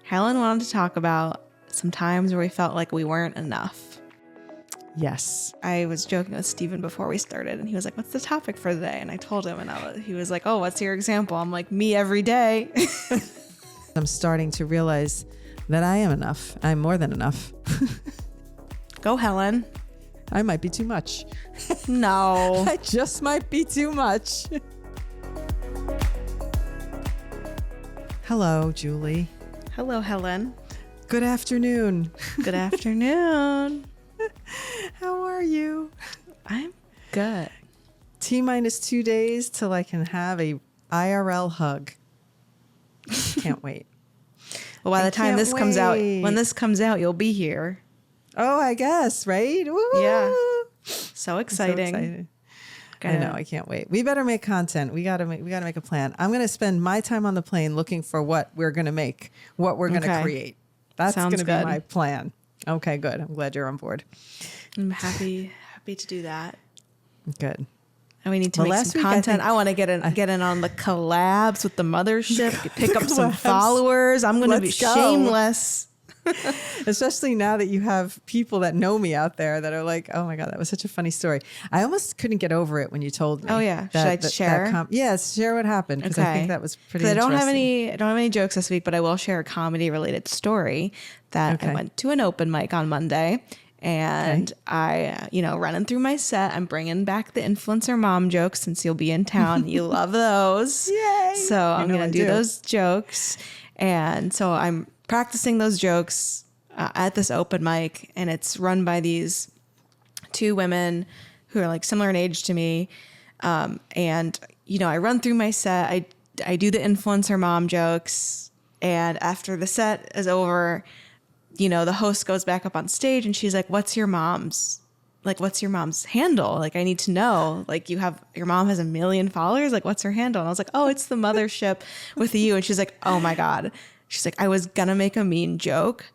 Helen wanted to talk about some times where we felt like we weren't enough. Yes. I was joking with Steven before we started, and he was like, what's the topic for the day? And I told him, and he was like, oh, what's your example? I'm like, me every day. I'm starting to realize that I am enough. I'm more than enough. Go, Helen. I might be too much. No. I just might be too much. Hello, Julie. Hello, Helen. Good afternoon. Good afternoon. How are you? I'm good. T-minus 2 days till I can have a IRL hug. Can't wait. Well, by the time this comes out, wait. when this comes out, you'll be here. Oh, I guess, right? Woo! Yeah. So exciting. So excited. I know. I can't wait. We better make content. We gotta make a plan. I'm gonna spend my time on the plane looking for what we're gonna make, what we're gonna create. That's gonna be my plan. Okay, good. I'm glad you're on board. I'm happy to do that. Good. And we need to make some content. I want to get in on the collabs with the mothership, pick up some followers. I'm going to be shameless. Especially now that you have people that know me out there that are like, oh my God, that was such a funny story. I almost couldn't get over it when you told me. Oh yeah. Should I share? Yes, share what happened. Because I think that was pretty interesting. I don't have any jokes this week, but I will share a comedy related story that I went to an open mic on Monday. And I, running through my set, I'm bringing back the influencer mom jokes since you'll be in town. You love those. Yay. So I'm going to do those jokes. And so I'm practicing those jokes at this open mic, and it's run by these two women who are like similar in age to me. And, I run through my set. I do the influencer mom jokes. And after the set is over, the host goes back up on stage and she's like, what's your mom's handle? Like, I need to know, like, your mom has 1 million followers. Like, what's her handle? And I was like, oh, it's the mothership with you. And she's like, oh my God. She's like, I was going to make a mean joke,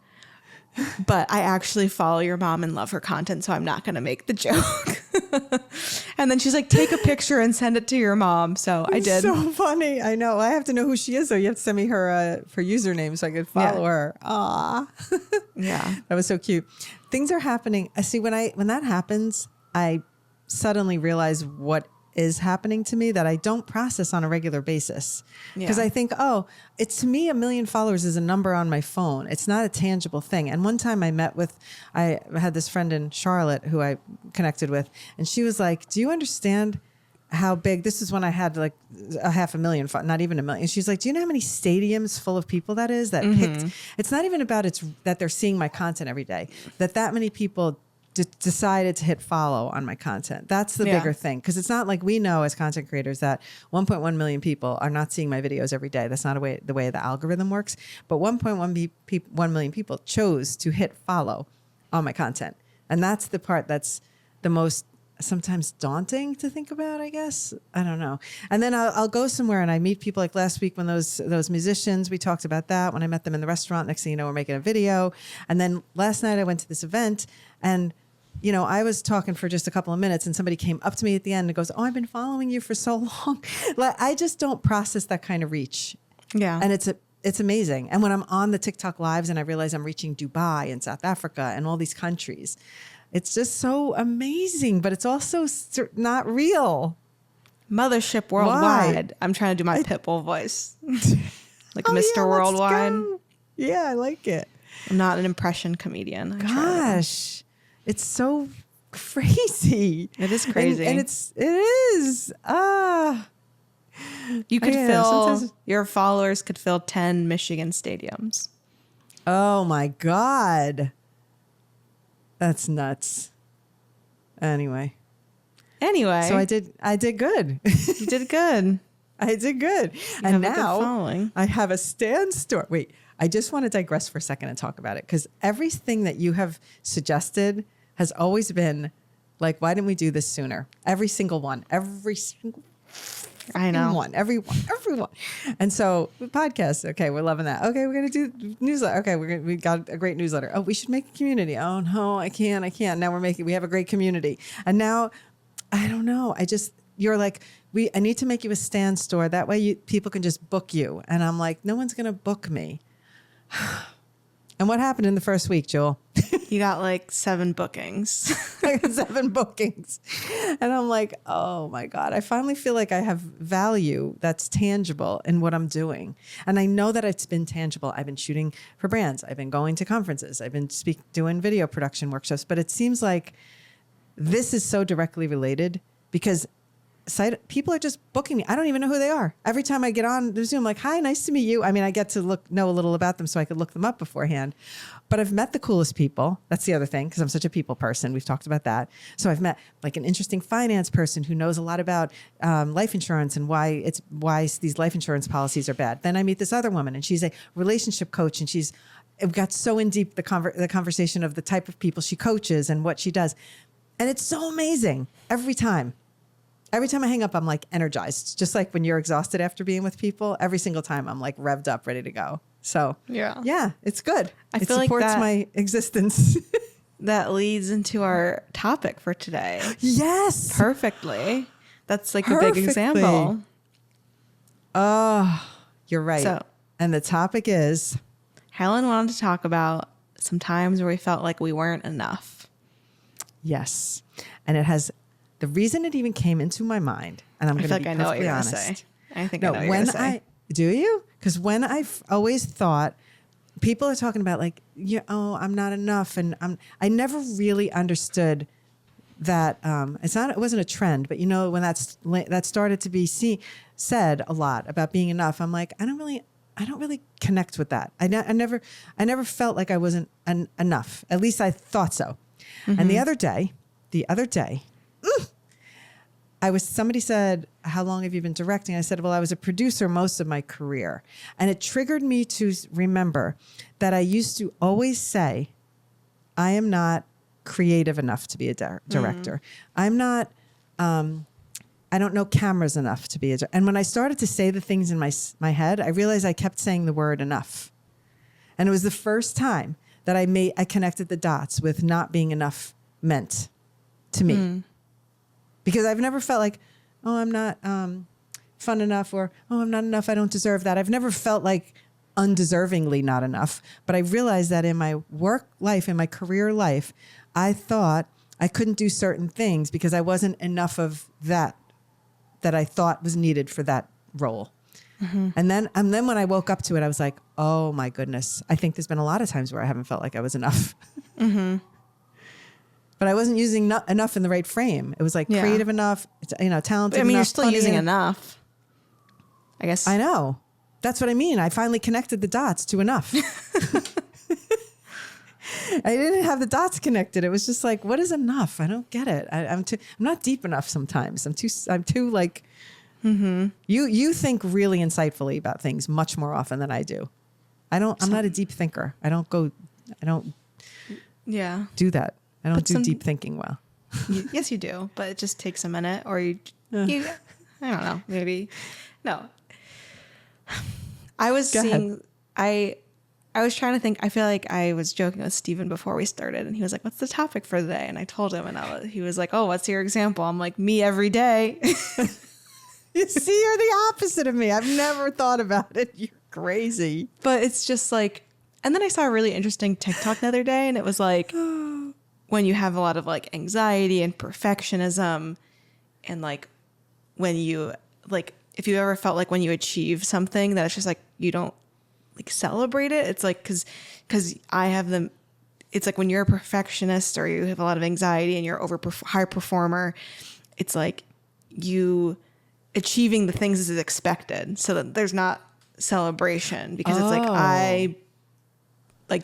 but I actually follow your mom and love her content. So I'm not going to make the joke. And then she's like, take a picture and send it to your mom. So I did. So funny. I know. I have to know who she is. So you have to send me her username so I could follow her. Aw. Yeah. That was so cute. Things are happening. I see when that happens, I suddenly realize what is happening to me that I don't process on a regular basis. Because I think, it's to me, 1 million followers is a number on my phone. It's not a tangible thing. And one time I had this friend in Charlotte who I connected with, and she was like, do you understand how big, this is when I had like 500,000, not even 1 million. She's like, do you know how many stadiums full of people that is that picked? It's not even about that they're seeing my content every day, that many people decided to hit follow on my content. That's the bigger thing. Because it's not like we know as content creators that 1.1 million people are not seeing my videos every day. That's not the way the algorithm works. But 1.1 million people chose to hit follow on my content. And that's the part that's the most sometimes daunting to think about, I guess. I don't know. And then I'll go somewhere and I meet people, like last week when those musicians, we talked about that when I met them in the restaurant. Next thing you know, we're making a video. And then last night I went to this event and I was talking for just a couple of minutes and somebody came up to me at the end and goes, oh, I've been following you for so long. Like, I just don't process that kind of reach. Yeah. And it's amazing. And when I'm on the TikTok lives and I realize I'm reaching Dubai and South Africa and all these countries, it's just so amazing, but it's also not real. Mothership worldwide. Why? I'm trying to do my Pitbull voice. Like Mr. Worldwide. Yeah, I like it. I'm not an impression comedian. Gosh. It's so crazy. It is crazy. And it is. You could your followers could fill 10 Michigan stadiums. Oh my God. That's nuts. Anyway. So I did good. You did good. I did good. And now I have a stand store. Wait, I just want to digress for a second and talk about it because everything that you have suggested has always been like, why didn't we do this sooner? Every single one. I know. Everyone. And so podcast. Okay. We're loving that. Okay. We're going to do newsletter. Okay. We got a great newsletter. Oh, we should make a community. Oh no, I can't. Now we have a great community. And now I don't know. You're like, I need to make you a stand store. That way people can just book you. And I'm like, no one's going to book me. And what happened in the first week, Jewel? You got like 7 bookings. I got 7 bookings. And I'm like, oh my God, I finally feel like I have value that's tangible in what I'm doing. And I know that it's been tangible. I've been shooting for brands. I've been going to conferences. I've been doing video production workshops. But it seems like this is so directly related because people are just booking me. I don't even know who they are. Every time I get on the Zoom, I'm like, hi, nice to meet you. I mean, I get to know a little about them so I could look them up beforehand. But I've met the coolest people. That's the other thing, because I'm such a people person. We've talked about that. So I've met like an interesting finance person who knows a lot about life insurance and why these life insurance policies are bad. Then I meet this other woman, and she's a relationship coach, and it got so in deep the conversation of the type of people she coaches and what she does. And it's so amazing every time. Every time I hang up, I'm like energized, just like when you're exhausted after being with people. Every single time I'm like revved up, ready to go. So yeah, it's good. It supports my existence. That leads into our topic for today. Yes. Perfectly. That's like a big example. Oh, you're right. So, and the topic is? Helen wanted to talk about some times where we felt like we weren't enough. Yes. And the reason it even came into my mind, and I'm going to be perfectly honest. I think I know what you're going to say. Do you? Because when I've always thought, people are talking about like, I'm not enough. And I never really understood that it wasn't a trend, but when that started to be said a lot about being enough, I'm like, I don't really connect with that. I never felt like I wasn't enough. At least I thought so. Mm-hmm. And the other day, somebody said, how long have you been directing? I said, well, I was a producer most of my career. And it triggered me to remember that I used to always say, I am not creative enough to be a director. I'm not, I don't know cameras enough to be a director. And when I started to say the things in my head, I realized I kept saying the word enough. And it was the first time that I connected the dots with not being enough meant to me. Because I've never felt like, oh, I'm not fun enough, or, oh, I'm not enough, I don't deserve that. I've never felt like undeservingly not enough. But I realized that in my work life, in my career life, I thought I couldn't do certain things because I wasn't enough of that I thought was needed for that role. Mm-hmm. And then when I woke up to it, I was like, oh my goodness, I think there's been a lot of times where I haven't felt like I was enough. Mm-hmm. But I wasn't using enough in the right frame. It was like creative enough, talented enough. You're still using enough. I guess. I know. That's what I mean. I finally connected the dots to enough. I didn't have the dots connected. It was just like, what is enough? I don't get it. I'm not deep enough sometimes. I'm too like, you think really insightfully about things much more often than I do. I'm not a deep thinker. I don't do that. I don't do deep thinking well. Yes, you do, but it just takes a minute, or you I don't know, maybe. No. I was trying to think. I feel like I was joking with Steven before we started, and he was like, what's the topic for the day? And I told him, and he was like, oh, what's your example? I'm like, me every day. You see, you're the opposite of me. I've never thought about it. You're crazy. But it's just like, and then I saw a really interesting TikTok the other day, and it was like, when you have a lot of like anxiety and perfectionism, and like when you like, if you ever felt like when you achieve something that it's just like you don't like celebrate it, it's like because I have them. It's like when you're a perfectionist or you have a lot of anxiety and you're high performer, it's like you achieving the things as expected, so that there's not celebration, because it's like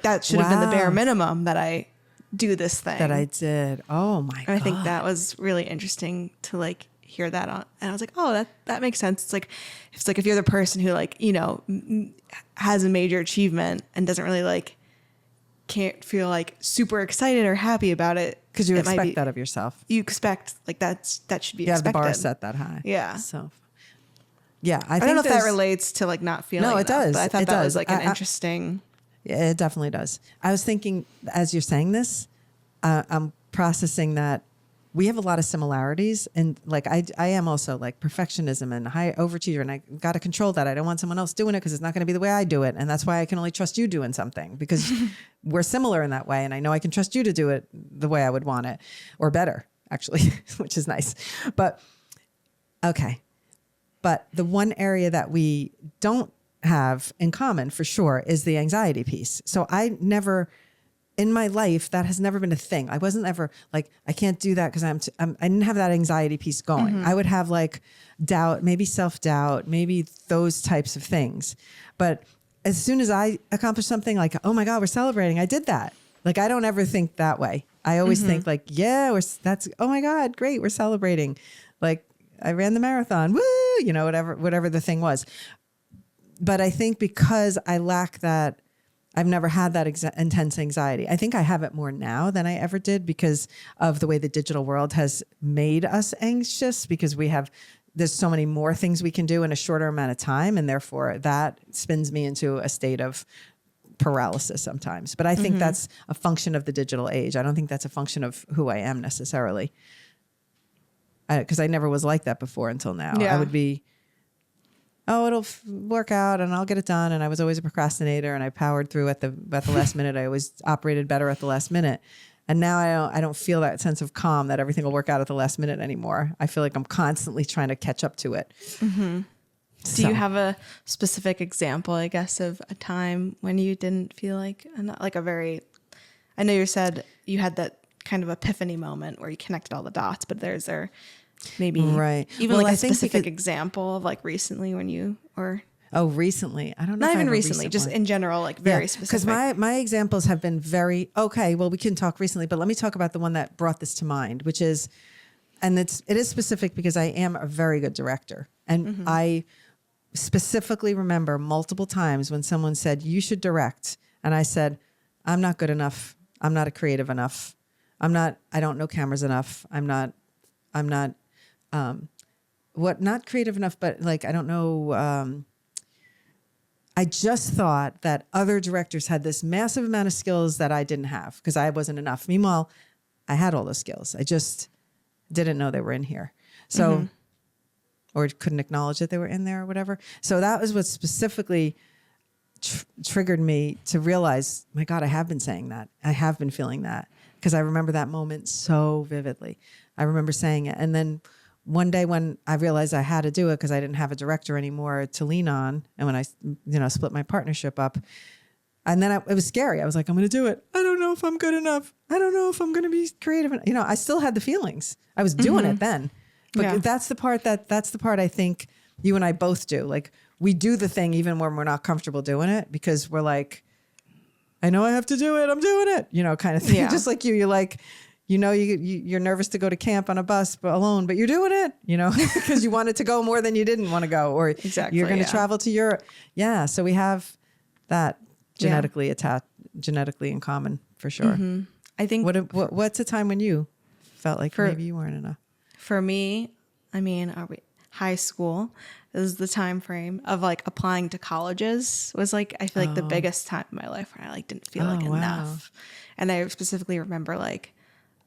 that should have been the bare minimum that I do this thing that I did. Oh my God. I think that was really interesting to like hear that on, and I was like, oh, that makes sense. It's like if you're the person who like, has a major achievement and doesn't really like, can't feel like super excited or happy about it, because you expect that of yourself. You expect like that should be expected. You have the bar set that high. Yeah. So yeah, I don't know if that relates to like not feeling. No, it does. But I thought that was like an interesting. Yeah, it definitely does. I was thinking as you're saying this, I'm processing that we have a lot of similarities. And like, I am also like perfectionism and high overachiever, and I got to control that. I don't want someone else doing it because it's not going to be the way I do it. And that's why I can only trust you doing something, because we're similar in that way. And I know I can trust you to do it the way I would want it, or better actually, which is nice. But okay. But the one area that we don't have in common for sure is the anxiety piece. So I never, in my life, that has never been a thing. I wasn't ever like, I can't do that because I didn't have that anxiety piece going. Mm-hmm. I would have like doubt, maybe self-doubt, maybe those types of things. But as soon as I accomplish something like, oh my God, we're celebrating, I did that. Like, I don't ever think that way. I always think like, yeah, oh my God, great, we're celebrating. Like, I ran the marathon, woo, you know, whatever the thing was. But I think because I lack that, I've never had that intense anxiety. I think I have it more now than I ever did because of the way the digital world has made us anxious, because there's so many more things we can do in a shorter amount of time. And therefore that spins me into a state of paralysis sometimes. But I think that's a function of the digital age. I don't think that's a function of who I am necessarily. Because I never was like that before until now. Yeah. I would be, it'll work out and I'll get it done. And I was always a procrastinator, and I powered through at the last minute. I always operated better at the last minute. And now I don't feel that sense of calm that everything will work out at the last minute anymore. I feel like I'm constantly trying to catch up to it. Mm-hmm. Do you have a specific example, I guess, of a time when you didn't feel like I know you said you had that kind of epiphany moment where you connected all the dots, but there's there maybe even like a specific example of like recently when you recently. I don't know. Not even recently, just in general, like very specific. Because my examples have been very, okay, well, we can talk recently, but let me talk about the one that brought this to mind, which is, and it is specific because I am a very good director. And I specifically remember multiple times when someone said, you should direct. And I said, I'm not good enough. I'm not creative enough. I don't know cameras enough. I'm not creative enough, but like, I don't know. I just thought that other directors had this massive amount of skills that I didn't have because I wasn't enough. Meanwhile, I had all those skills. I just didn't know they were in here. So, or couldn't acknowledge that they were in there or whatever. So that was what specifically triggered me to realize, my God, I have been saying that. I have been feeling that, because I remember that moment so vividly. I remember saying it. And then one day when I realized I had to do it because I didn't have a director anymore to lean on, and when I split my partnership up, and then it was scary. I was like, I'm going to do it. I don't know if I'm good enough. I don't know if I'm going to be creative. I still had the feelings. I was doing it then. But that's the part I think you and I both do. Like, we do the thing even when we're not comfortable doing it, because we're like, I know I have to do it. I'm doing it, kind of thing. Yeah. Just like you're like, you're nervous to go to camp on a bus alone, but you're doing it, because you wanted to go more than you didn't want to go, or you're going to travel to Europe. Yeah. So we have that genetically in common for sure. Mm-hmm. I think what's a time when you felt like maybe you weren't enough? For me, high school is the time frame of like applying to colleges was like, I feel like the biggest time in my life where I like didn't feel like enough. And I specifically remember like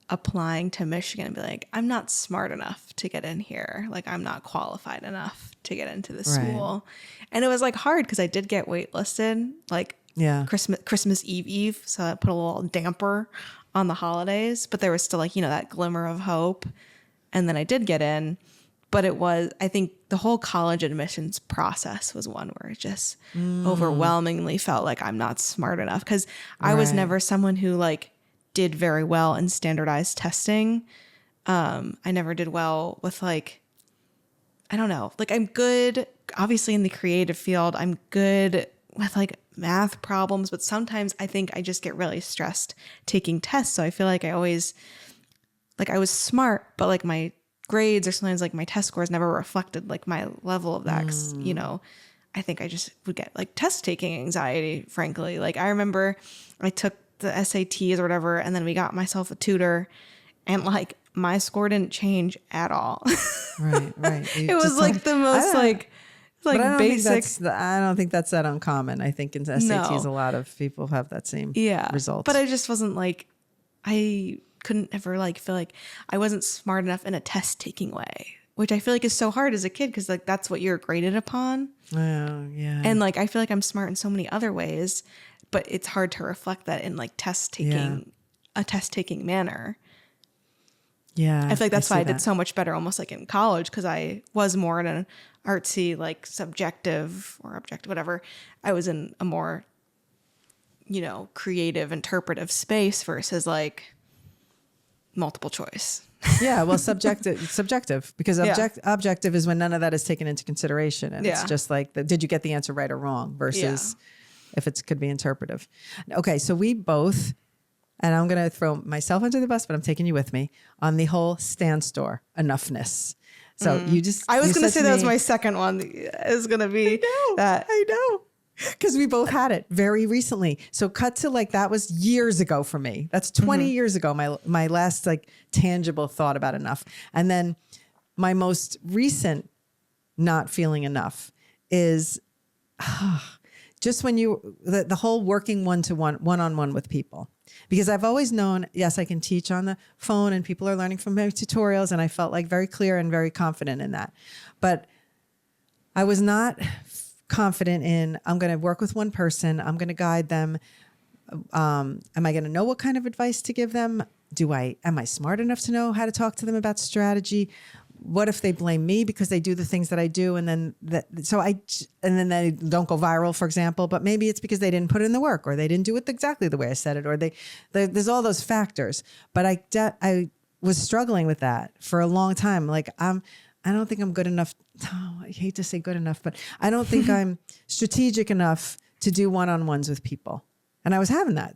applying to Michigan and be like, I'm not smart enough to get in here. Like, I'm not qualified enough to get into the school. And it was like hard because I did get waitlisted like Christmas Eve. So that put a little damper on the holidays, but there was still like, that glimmer of hope. And then I did get in, but I think the whole college admissions process was one where it just overwhelmingly felt like I'm not smart enough, because I was never someone who like did very well in standardized testing. I never did well with like, I don't know, like I'm good, obviously in the creative field, I'm good with like math problems, but sometimes I think I just get really stressed taking tests. So I feel like I always, like I was smart, but like my grades or sometimes like my test scores never reflected like my level of that. I think I just would get like test taking anxiety, frankly. Like I remember I took the SATs or whatever, and then we got myself a tutor, and like my score didn't change at all. Right. It was like the most like basic. I don't think that's that uncommon. I think in SATs a lot of people have that same result. But I just wasn't like, I couldn't ever like feel like I wasn't smart enough in a test taking way, which I feel like is so hard as a kid because like that's what you're graded upon. Oh, yeah. And like I feel like I'm smart in so many other ways, but it's hard to reflect that in like a test taking manner. Yeah. I feel like that's why I did that. so much better almost like in college because I was more in an artsy, like subjective or objective, whatever. I was in a more, you know, creative, interpretive space versus like multiple choice. Yeah, well, subjective, because objective is when none of that is taken into consideration, and it's just like, did you get the answer right or wrong? Versus if it could be interpretive. Okay, so we both, and I'm going to throw myself under the bus, but I'm taking you with me on the whole stand store enoughness. So I was going to say that was my second one. Is going to be that. I know. Because we both had it very recently. So cut to like, that was years ago for me. That's 20 years ago, my last like tangible thought about enough. And then my most recent not feeling enough is just when the whole working one-on-one with people. Because I've always known, yes, I can teach on the phone and people are learning from my tutorials. And I felt like very clear and very confident in that. But I was not confident in, I'm going to work with one person. I'm going to guide them. Am I going to know what kind of advice to give them? Am I smart enough to know how to talk to them about strategy? What if they blame me because they do the things that I do? And then then they don't go viral, for example, but maybe it's because they didn't put in the work or they didn't do it exactly the way I said it, or there's all those factors. But I was struggling with that for a long time. Like I don't think I'm good enough. Oh, I hate to say good enough, but I don't think I'm strategic enough to do one-on-ones with people. And I was having that.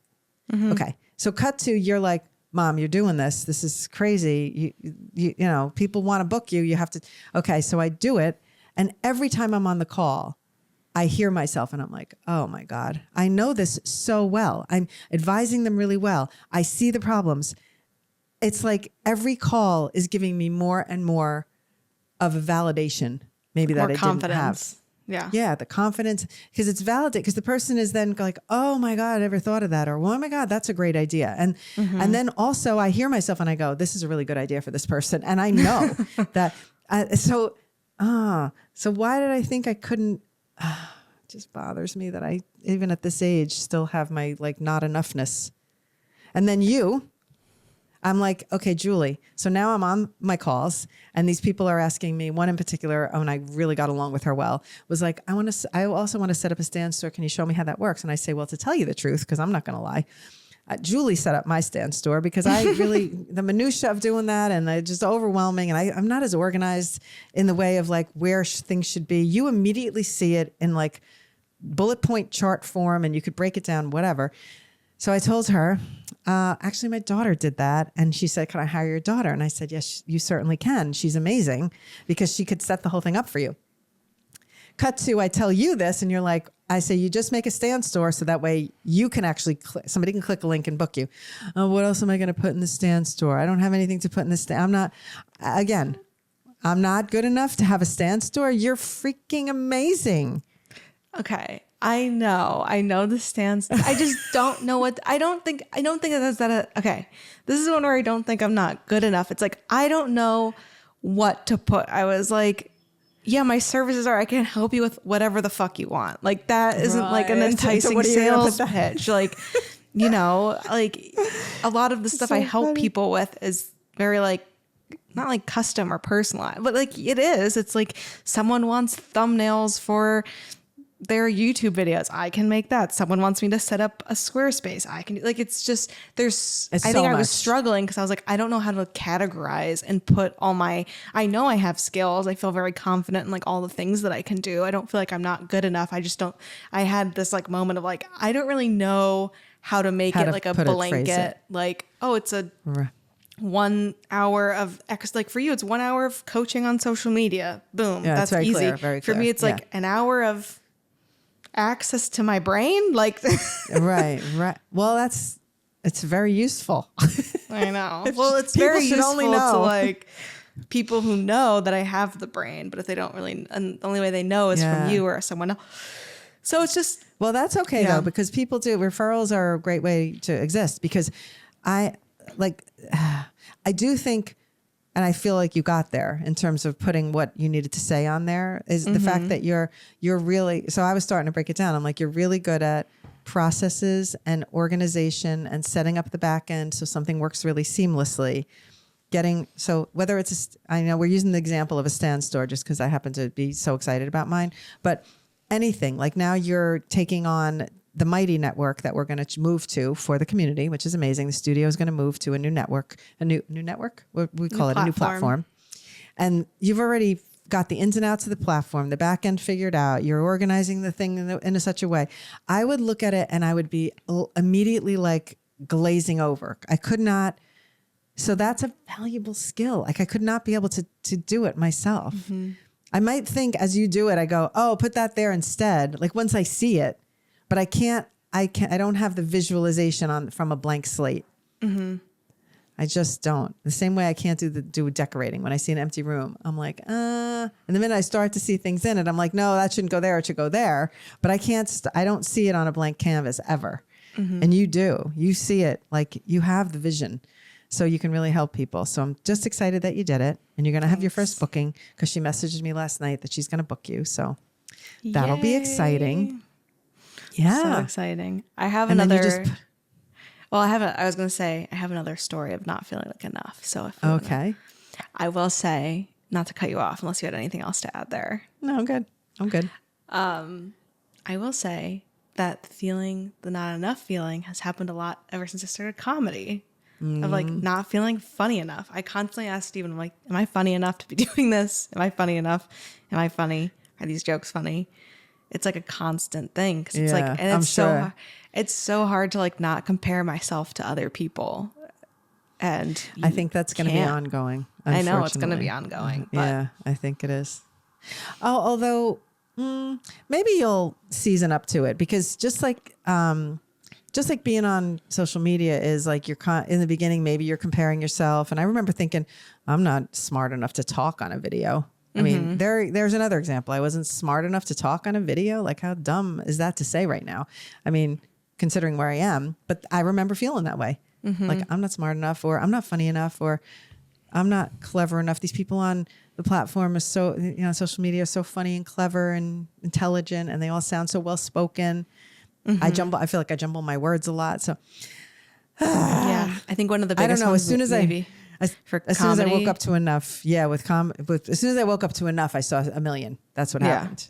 Mm-hmm. Okay. So cut to, you're like, Mom, you're doing this. This is crazy. You know, people want to book you. You have to. Okay. So I do it. And every time I'm on the call, I hear myself and I'm like, oh my God, I know this so well. I'm advising them really well. I see the problems. It's like every call is giving me more and more of a validation, maybe that I didn't have. Yeah, the confidence, because it's validated, because the person is then like, oh my God, I never thought of that, or oh my God, that's a great idea. And then also I hear myself and I go, this is a really good idea for this person. And I know that. So why did I think I couldn't? It just bothers me that I, even at this age, still have my like not enoughness. And then I'm like, okay, Julie. So now I'm on my calls and these people are asking me, one in particular, and I really got along with her well, was like, I also want to set up a stand store. Can you show me how that works? And I say, well, to tell you the truth, because I'm not going to lie, Julie set up my stand store because I really, the minutia of doing that and it's just overwhelming. And I'm not as organized in the way of like where things should be. You immediately see it in like bullet point chart form and you could break it down, whatever. So I told her, actually, my daughter did that. And she said, can I hire your daughter? And I said, yes, you certainly can. She's amazing because she could set the whole thing up for you. Cut to, I tell you this and you're like, I say, you just make a stand store so that way you can actually, somebody can click a link and book you. Oh, what else am I going to put in the stand store? I don't have anything to put in the stand. I'm not good enough to have a stand store. You're freaking amazing. Okay. I know the stance. I just don't know I don't think that's that. Okay. This is one where I don't think I'm not good enough. It's like, I don't know what to put. I was like, yeah, my services are, I can help you with whatever the fuck you want. Like that isn't like an enticing sales pitch. Like, you know, like a lot of the stuff I help people with is very like, not like custom or personalized, but like it is. It's like someone wants thumbnails for their YouTube videos. I can make that. Someone wants me to set up a Squarespace. I can do, like, it's just, I think I was struggling because I was like, I don't know how to categorize and put I know I have skills. I feel very confident in like all the things that I can do. I don't feel like I'm not good enough. I had this like moment of like, I don't really know how to make it like a blanket, like, oh, it's a 1 hour of like for you, it's 1 hour of coaching on social media. Boom. Yeah, that's very easy. Clear, very clear. For me, it's like an hour of access to my brain, like right. Well, it's very useful. I know. Well, it's very useful to like people who know that I have the brain, but if they don't really, and the only way they know is from you or someone else. So it's just, well, that's okay though, because people do, referrals are a great way to exist, because like, I do think, and I feel like you got there in terms of putting what you needed to say on there is the fact that you're really, so I was starting to break it down. I'm like, you're really good at processes and organization and setting up the back end so something works really seamlessly. So whether it's, I know we're using the example of a stand store just because I happen to be so excited about mine, but anything like now you're taking on the Mighty network that we're going to move to for the community, which is amazing. The studio is going to move to a new network, a new network. We call it a new platform. And you've already got the ins and outs of the platform, the back end figured out. You're organizing the thing in such a way. I would look at it and I would be immediately like glazing over. I could not. So that's a valuable skill. Like I could not be able to do it myself. Mm-hmm. I might think as you do it, I go, oh, put that there instead. Like once I see it, but I don't have the visualization from a blank slate. Mm-hmm. I just don't. The same way I can't do decorating. When I see an empty room, I'm like, and the minute I start to see things in it, I'm like, no, that shouldn't go there. It should go there. But I don't see it on a blank canvas ever. Mm-hmm. And you do. You see it. Like you have the vision. So you can really help people. So I'm just excited that you did it. And you're going to have your first booking because she messaged me last night that she's going to book you. So that'll be exciting. Yeah. So exciting. I have another. I was going to say, I have another story of not feeling like enough. So okay. I will say, not to cut you off unless you had anything else to add there. No, I'm good. I will say that the not enough feeling has happened a lot ever since I started comedy. Of like not feeling funny enough. I constantly ask Steven, I'm like, am I funny enough to be doing this? Am I funny enough? Am I funny? Are these jokes funny? It's like a constant thing. Cause it's like, and it's so hard to like not compare myself to other people. And I think that's going to be ongoing. I know it's going to be ongoing. But yeah, I think it is. Oh, although maybe you'll season up to it because just like being on social media is like in the beginning, maybe you're comparing yourself. And I remember thinking, I'm not smart enough to talk on a video. I mean, there's another example. I wasn't smart enough to talk on a video. Like how dumb is that to say right now? I mean, considering where I am, but I remember feeling that way. Like I'm not smart enough or I'm not funny enough or I'm not clever enough. These people on the platform are so, social media are so funny and clever and intelligent and they all sound so well spoken. I feel like I jumble my words a lot. So yeah, I think one of the biggest I don't know, ones as soon as I woke up to enough. Yeah. As soon as I woke up to enough, I saw 1 million. That's what happened.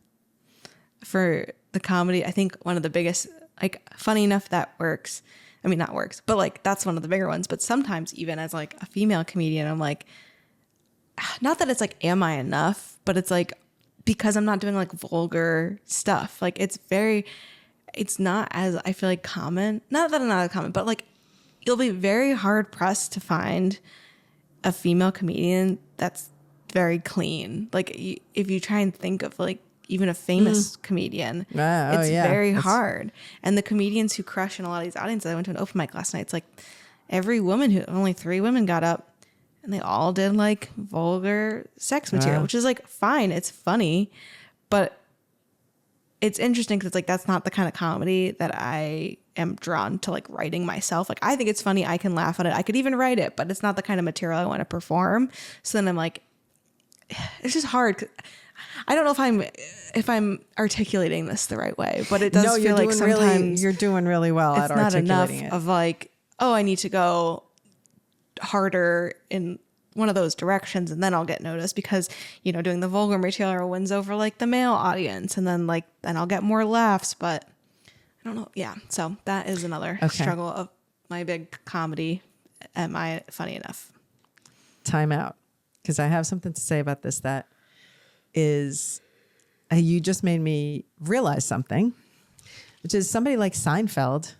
For the comedy, I think one of the biggest, like funny enough that works. I mean, not works, but like, that's one of the bigger ones. But sometimes even as like a female comedian, I'm like, not that it's like, am I enough? But it's like, because I'm not doing like vulgar stuff. Like it's not as I feel like common. Not that I'm not common, but like you'll be very hard pressed to find a female comedian that's very clean. Like if you try and think of like even a famous comedian, it's very hard. And the comedians who crush in a lot of these audiences, I went to an open mic last night. It's like only 3 women got up and they all did like vulgar sex material, which is like fine. It's funny, but it's interesting because it's like that's not the kind of comedy that I am drawn to like writing myself. Like I think it's funny. I can laugh at it. I could even write it, but it's not the kind of material I want to perform. So then I'm like, it's just hard. I don't know if I'm articulating this the right way, but it does feel like sometimes you're doing really well at articulating not enough it. Of like, oh, I need to go harder in one of those directions and then I'll get noticed because, doing the vulgar material wins over like the male audience and then I'll get more laughs, but I don't know. Yeah. So that is another struggle of my big comedy. Am I funny enough? Time out. Because I have something to say about this that is, you just made me realize something, which is somebody like Seinfeld,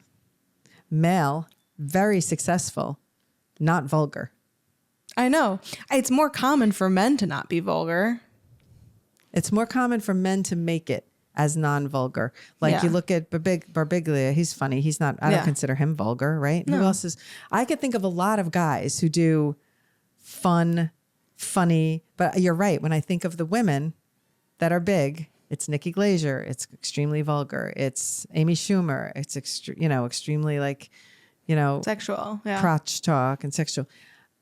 male, very successful, not vulgar. I know. It's more common for men to not be vulgar. It's more common for men to make it as non-vulgar. Like you look at Barbiglia, he's funny. He's not, I don't consider him vulgar, right? No. Who else is, I could think of a lot of guys who do funny, but you're right. When I think of the women that are big, it's Nikki Glaser. It's extremely vulgar. It's Amy Schumer. It's extremely like, Sexual. Yeah. crotch talk and sexual.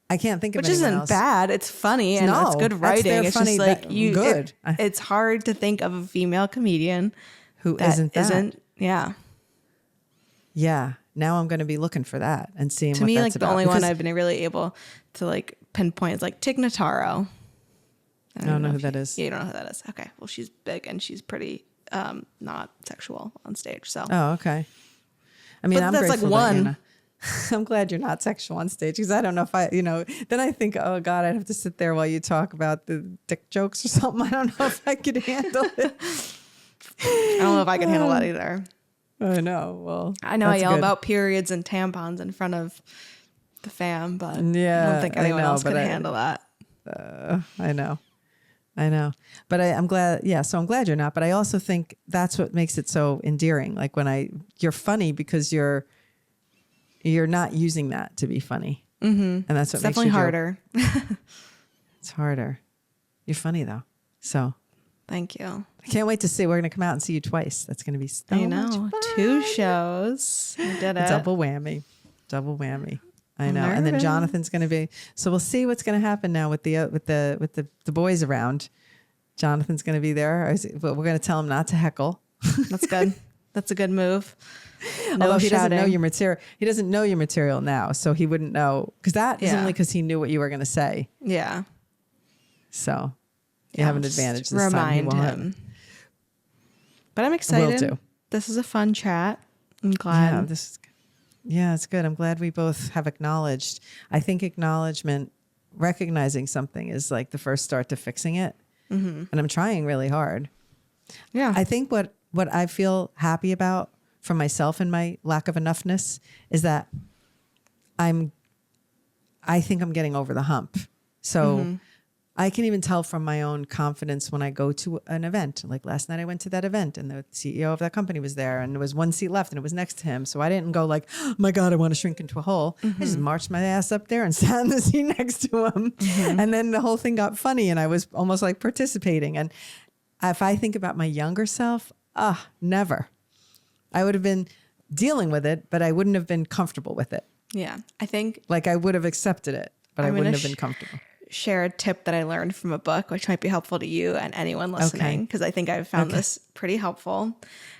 I can't think of Which anyone isn't else. bad. It's funny and it's good writing. It's funny, just like good. It's hard to think of a female comedian who isn't that. Yeah. Yeah. Now I'm going to be looking for that and seeing To what me, that's like the about. only one I've been really able to like pinpoint is like Tig Notaro. I don't know who that is. Yeah, you don't know who that is. Okay. Well, she's big and she's pretty not sexual on stage. So. Oh, okay. I mean, but I'm that's grateful like one. that, I'm glad you're not sexual on stage because I don't know if then I think, oh God, I'd have to sit there while you talk about the dick jokes or something. I don't know if I could handle it. I don't know if I can handle that either. I know. Well, I know I yell about periods and tampons in front of the fam, but I don't think anyone else could handle that. I know. But I'm glad. Yeah. So I'm glad you're not, but I also think that's what makes it so endearing. Like you're funny because you're not using that to be funny. Mm-hmm. And that's what makes definitely harder. It's harder. You're funny though. So thank you. I can't wait to see. We're going to come out and see you twice. That's going to be so much fun. 2 shows. I did it. Double whammy. I know. And then Jonathan's going to be. So we'll see what's going to happen now with the boys around. Jonathan's going to be there. But we're going to tell him not to heckle. That's good. That's a good move. No Although he shouting. doesn't know your material. He doesn't know your material now, so he wouldn't know because that is only because he knew what you were going to say. Yeah. So you have an advantage this remind time. him. But I'm excited. Will do. This is a fun chat. I'm glad. Yeah, it's good. I'm glad we both have acknowledged. I think acknowledgement, recognizing something is like the first start to fixing it. Mm-hmm. And I'm trying really hard. Yeah. I think what I feel happy about for myself and my lack of enoughness is that I think I'm getting over the hump. So I can even tell from my own confidence when I go to an event. Like last night I went to that event and the CEO of that company was there and there was one seat left and it was next to him. So I didn't go like, oh my God, I want to shrink into a hole. I just marched my ass up there and sat in the seat next to him. And then the whole thing got funny and I was almost like participating. And if I think about my younger self, never. I would have been dealing with it, but I wouldn't have been comfortable with it. Yeah. I think like I would have accepted it, but I wouldn't have been comfortable. Share a tip that I learned from a book, which might be helpful to you and anyone listening, because I think I've found this pretty helpful.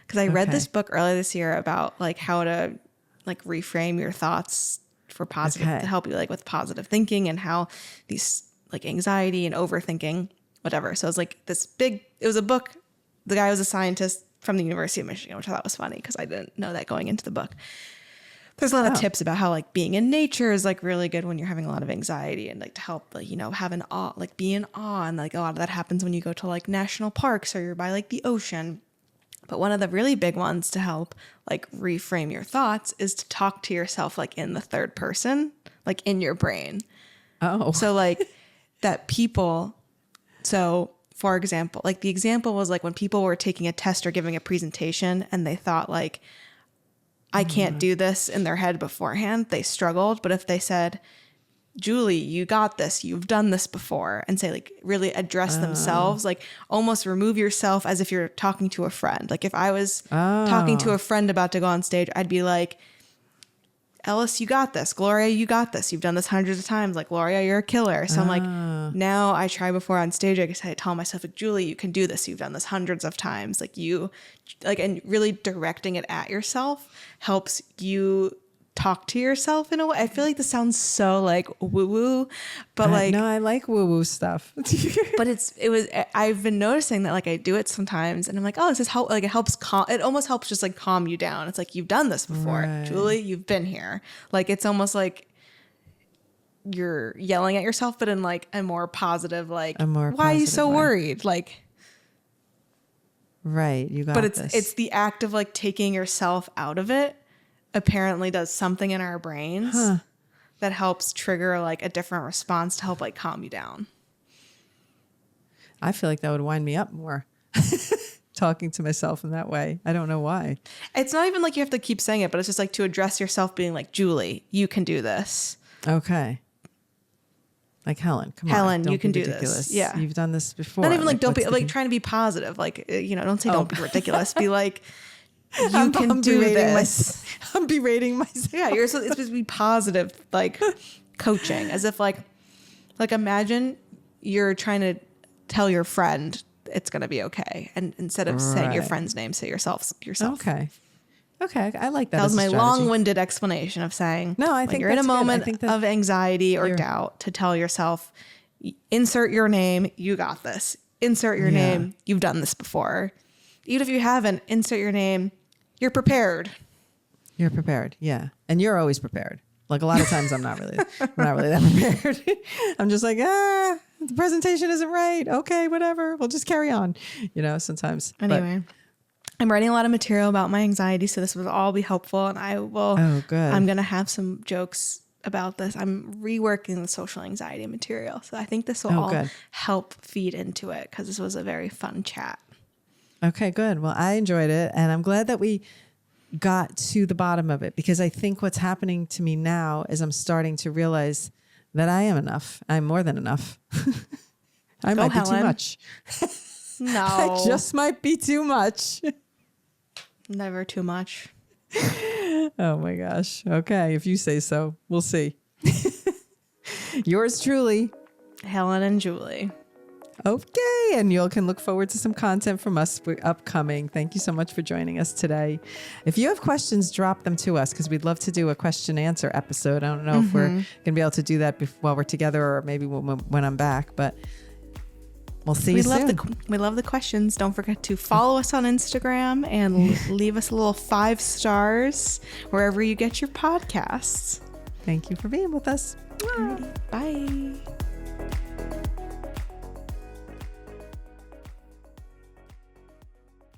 Because I read this book earlier this year about like how to like reframe your thoughts for positive to help you like with positive thinking and how these like anxiety and overthinking, whatever. So it was like it was a book. The guy was a scientist from the University of Michigan, which I thought was funny because I didn't know that going into the book. There's a lot of tips about how like being in nature is like really good when you're having a lot of anxiety and like to help like, have an awe, like be in awe. And like a lot of that happens when you go to like national parks or you're by like the ocean. But one of the really big ones to help like reframe your thoughts is to talk to yourself like in the third person, like in your brain. Oh. So like that people, so for example, like the example was like when people were taking a test or giving a presentation and they thought like, I can't do this in their head beforehand, they struggled. But if they said, Julie, you got this, you've done this before, and say like really address themselves, like almost remove yourself as if you're talking to a friend. Like if I was talking to a friend about to go on stage, I'd be like, Ellis, you got this. Gloria, you got this. You've done this hundreds of times. Like, Gloria, you're a killer. So I'm like, now I try before on stage, I guess I tell myself, like, Julie, you can do this. You've done this hundreds of times. Like and really directing it at yourself helps you talk to yourself in a way. I feel like this sounds so like woo woo, but like, no, I like woo woo stuff. But I've been noticing that like I do it sometimes and I'm like, oh, this is how like it helps it almost helps just like calm you down. It's like, you've done this before, right. Julie, you've been here. Like, it's almost like you're yelling at yourself, but in like a more positive, like, why are you so worried? Like, right. You got but this. it's the act of like taking yourself out of it apparently does something in our brains that helps trigger like a different response to help like calm you down. I feel like that would wind me up more. Talking to myself in that way. I don't know why. It's not even like you have to keep saying it, but it's just like to address yourself being like, Julie, you can do this. Okay. Like Helen, come on. Helen, you can do ridiculous. This. Yeah. You've done this before. Not even like don't be like trying to be positive. Like, don't say don't be ridiculous. Be like, You can do this. I'm berating myself. Yeah, it's supposed to be positive, like coaching, as if like imagine you're trying to tell your friend it's going to be okay. And instead of saying your friend's name, say yourself. Okay. I like that. That was my long-winded explanation of saying, no, I when think you're in a that's moment good. of anxiety or doubt, to tell yourself, insert your name, you got this. Insert your name, you've done this before. Even if you haven't, insert your name, you're prepared. You're prepared. Yeah. And you're always prepared. Like a lot of times I'm not really that prepared. I'm just like, the presentation isn't right. Okay, whatever. We'll just carry on, sometimes. Anyway, I'm writing a lot of material about my anxiety, so this will all be helpful. And I will, good. I'm going to have some jokes about this. I'm reworking the social anxiety material. So I think this will all help feed into it, because this was a very fun chat. Okay, good. Well, I enjoyed it. And I'm glad that we got to the bottom of it, because I think what's happening to me now is I'm starting to realize that I am enough. I'm more than enough. I might be too much. No. I just might be too much. Never too much. Oh my gosh. Okay, if you say so. We'll see. Yours truly, Helen and Julie. Okay, and you all can look forward to some content from us upcoming. Thank you so much for joining us today. If you have questions, drop them to us, because we'd love to do a question answer episode. I don't know if we're going to be able to do that while we're together, or maybe when I'm back, but we'll see you soon. We love the questions. Don't forget to follow us on Instagram and leave us a little 5 stars wherever you get your podcasts. Thank you for being with us. Alrighty, bye.